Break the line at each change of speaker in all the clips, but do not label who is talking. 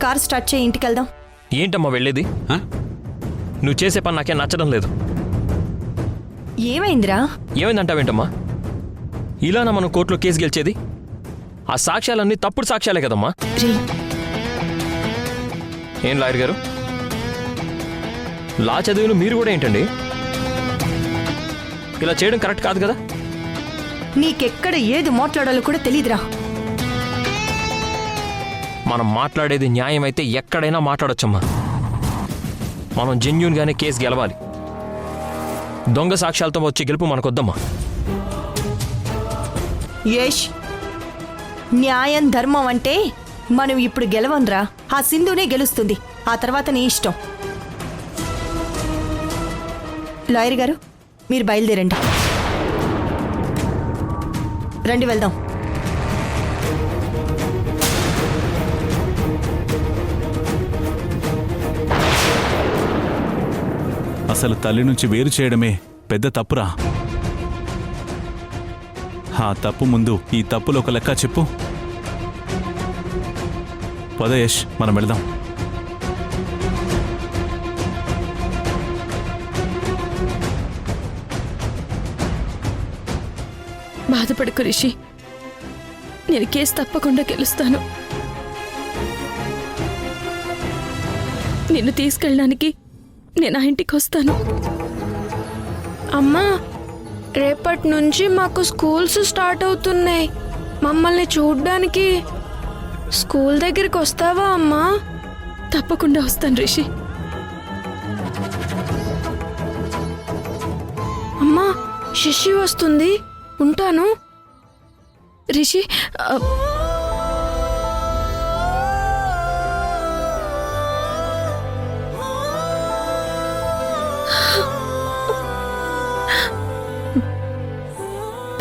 Car start చేయి, ఇంటికి వెళ్దాం.
ఏంటమ్మా వెళ్ళేది? నువ్వు చేసే పని నాకేం నచ్చడం లేదు.
ఏమైందిరా?
ఏమైందంటావేంటమ్మా? ఇలానా మనం కోర్టులో కేసు గెలిచేది? ఆ సాక్ష్యాలన్నీ తప్పుడు సాక్ష్యాలే కదమ్మా. ఏం లాయర్ గారు, లా చదివిన మీరు కూడా ఏంటండి ఇలా చేయడం కరెక్ట్ కాదు కదా?
నీకెక్కడ ఏది మాట్లాడాలో కూడా తెలీదురా.
మనం మాట్లాడేది న్యాయం అయితే ఎక్కడైనా మాట్లాడొచ్చమ్మా. మనం జెన్యూన్గానే కేసు గెలవాలి. దొంగ సాక్ష్యాలతో వచ్చే గెలుపు మనకొద్దమ్మా.
యష్, న్యాయం ధర్మం అంటే మనం ఇప్పుడు గెలవనరా. ఆ సింధునే గెలుస్తుంది. ఆ తర్వాత నీ ఇష్టం. లాయర్ గారు, మీరు బయలుదేరండి. రండి వెళ్దాం.
అసలు తల్లి నుంచి వేరు చేయడమే పెద్ద తప్పురా. ఆ తప్పు ముందు ఈ తప్పులు ఒక లెక్క చెప్పు. పద యష్, మనం వెళదాం.
బాధపడకు రిషి, నేను కేసు తప్పకుండా గెలుస్తాను. నిన్ను తీసుకెళ్ళడానికి నేను ఆ ఇంటికి వస్తాను.
అమ్మా, రేపటి నుంచి మాకు స్కూల్స్ స్టార్ట్ అవుతున్నాయి. మమ్మల్ని చూడ్డానికి స్కూల్ దగ్గరికి వస్తావా అమ్మా?
తప్పకుండా వస్తాను రిషి.
అమ్మా, శశి వస్తుంది, ఉంటాను.
రిషి,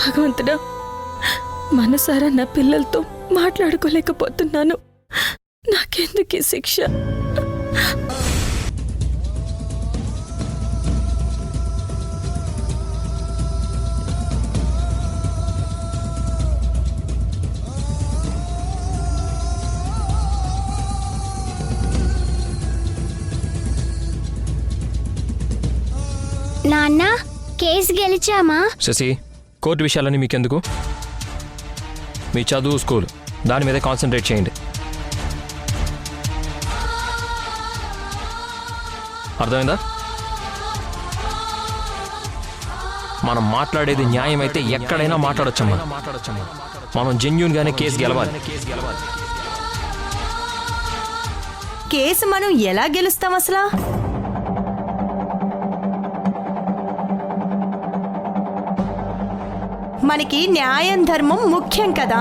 భగవంతుడా, మనసారా నా పిల్లలతో మాట్లాడుకోలేకపోతున్నాను. నాకెందుకు ఈ శిక్ష?
నాన్న, కేసు గెలిచామా?
శశి, కోర్టు విషయాలన్నీ మీకెందుకు? మీ చదువు, స్కూల్, దాని మీదే కాన్సన్ట్రేట్ చేయండి. అర్థమైందా? మనం మాట్లాడేది న్యాయం అయితే ఎక్కడైనా మాట్లాడొచ్చమ్మా. మనం జెన్యూన్గానే కేసు గెలవాలి.
కేసు మనం ఎలా గెలుస్తాం అసలు? మనకి న్యాయం ధర్మం ముఖ్యం కదా.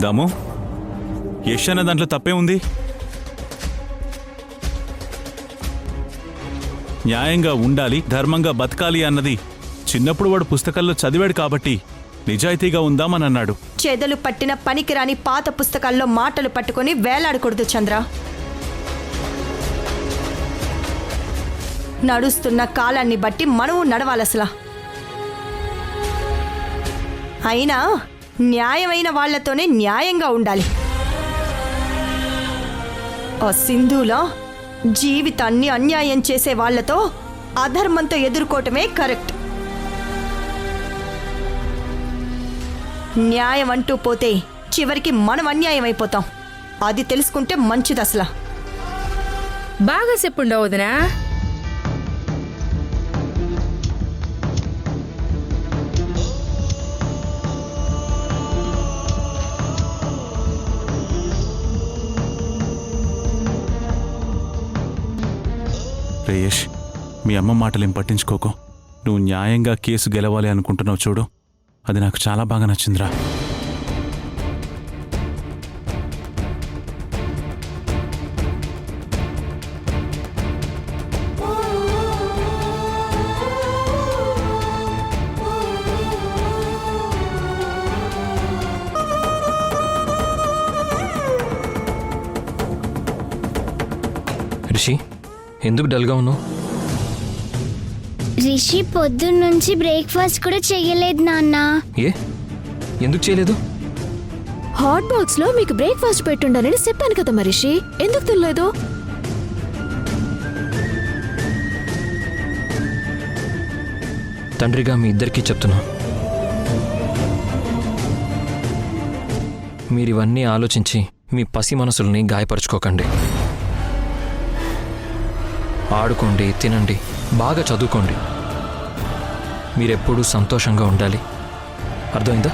దాము, యష్ అనే దాంట్లో తప్పే ఉంది. న్యాయంగా ఉండాలి, ధర్మంగా బతకాలి అన్నది చిన్నప్పుడు వాడు పుస్తకాల్లో చదివాడు కాబట్టి నిజాయితీగా ఉందామని అన్నాడు.
చెదలు పట్టిన పనికిరాని పాత పుస్తకాల్లో మాటలు పట్టుకొని వేలాడకూడదు చంద్ర. నడుస్తున్న కాలాన్ని బట్టి మనము నడవాలసలా. అయినా న్యాయమైన వాళ్లతోనే న్యాయంగా ఉండాలి. ఆ సింధులా జీవితాన్ని అన్యాయం చేసే వాళ్లతో అధర్మంతో ఎదుర్కోవటమే కరెక్ట్. న్యాయం అంటూ పోతే చివరికి మనం అన్యాయం అయిపోతాం. అది తెలుసుకుంటే మంచిది అసలు.
బాగా చెప్పుండవు వదినా.
రేయష్, మీ అమ్మ మాటలేం పట్టించుకోకు. నువ్వు న్యాయంగా కేసు గెలవాలి అనుకుంటున్నావు చూడు, అది నాకు చాలా బాగా నచ్చిందిరా.
రిషి, ఎందుకు డల్గా ఉన్నావు?
రిషి పొద్దున్నుంచి బ్రేక్ఫాస్ట్ కూడా చెయ్యలేదు నాన్న.
ఏ ఎందుకు చేయలేదు?
హాట్ బాక్స్ లో మీకు బ్రేక్ఫాస్ట్ పెట్టుండాలని చెప్పాను కదా మరిషి, ఎందుకు తెలియదు?
తండ్రిగా మీ ఇద్దరికీ చెప్తున్నా, మీరివన్నీ ఆలోచించి మీ పసి మనసుల్ని గాయపరుచుకోకండి. ఆడుకోండి, తినండి, బాగా చదువుకోండి. మీరెప్పుడూ సంతోషంగా ఉండాలి. అర్థమైందా?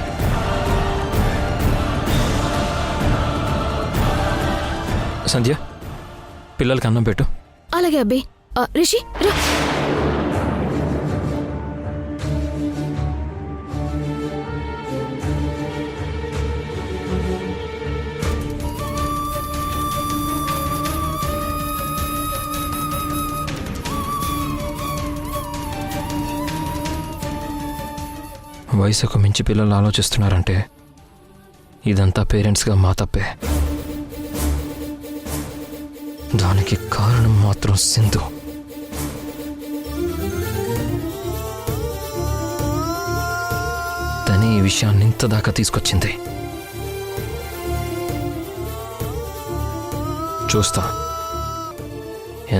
సంధ్య, పిల్లలకి అన్నం పెట్టు.
అలాగే అబ్బి. రిషి రా.
వయసుకు మించి పిల్లలు ఆలోచిస్తున్నారంటే ఇదంతా పేరెంట్స్గా మా తప్పే. దానికి కారణం మాత్రం సింధు. తనే ఈ విషయాన్ని ఇంతదాకా తీసుకొచ్చింది. చూస్తా,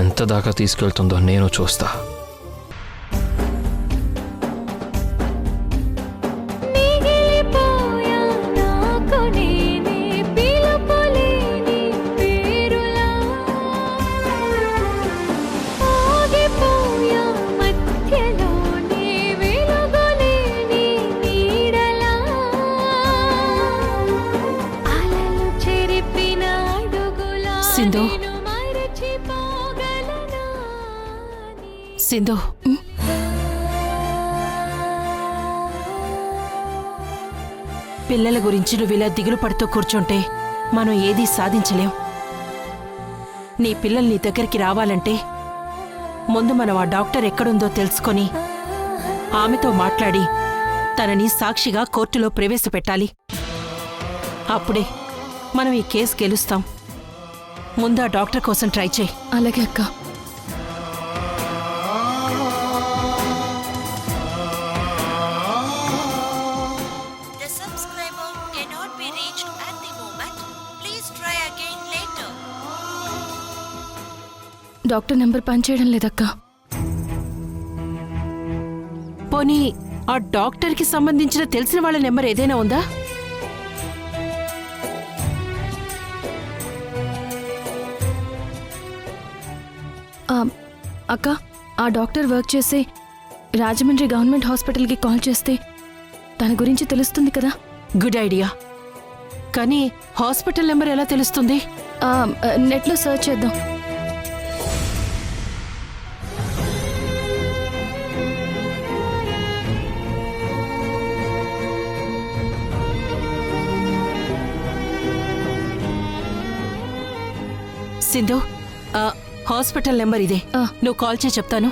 ఎంత దాకా తీసుకెళ్తుందో నేను చూస్తా.
సింధు, సింధు, పిల్లల గురించి నువ్వు ఇలా దిగులు పడుతూ కూర్చుంటే మనం ఏదీ సాధించలేం. నీ పిల్లలు నీ దగ్గరికి రావాలంటే ముందు మనం ఆ డాక్టర్ ఎక్కడుందో తెలుసుకొని ఆమెతో మాట్లాడి తనని సాక్షిగా కోర్టులో ప్రవేశపెట్టాలి. అప్పుడే మనం ఈ కేసు గెలుస్తాం. ముందు ఆ డాక్టర్ కోసం ట్రై చేయి. అలాగే అక్క. డాక్టర్ నెంబర్ పనిచేయడం లేదక్క. పోనీ ఆ డాక్టర్కి సంబంధించిన తెలిసిన వాళ్ళ నెంబర్ ఏదైనా ఉందా? అక్క, ఆ డాక్టర్ వర్క్ చేసే రాజమండ్రి గవర్నమెంట్ హాస్పిటల్కి కాల్ చేస్తే తన గురించి తెలుస్తుంది కదా. Good idea. కానీ హాస్పిటల్ నెంబర్ ఎలా తెలుస్తుంది? నెట్లో సర్చ్ చేద్దాం. సింధు, హాస్పిటల్ నెంబర్ ఇదే. నువ్వు కాల్ చేసి చెప్తాను.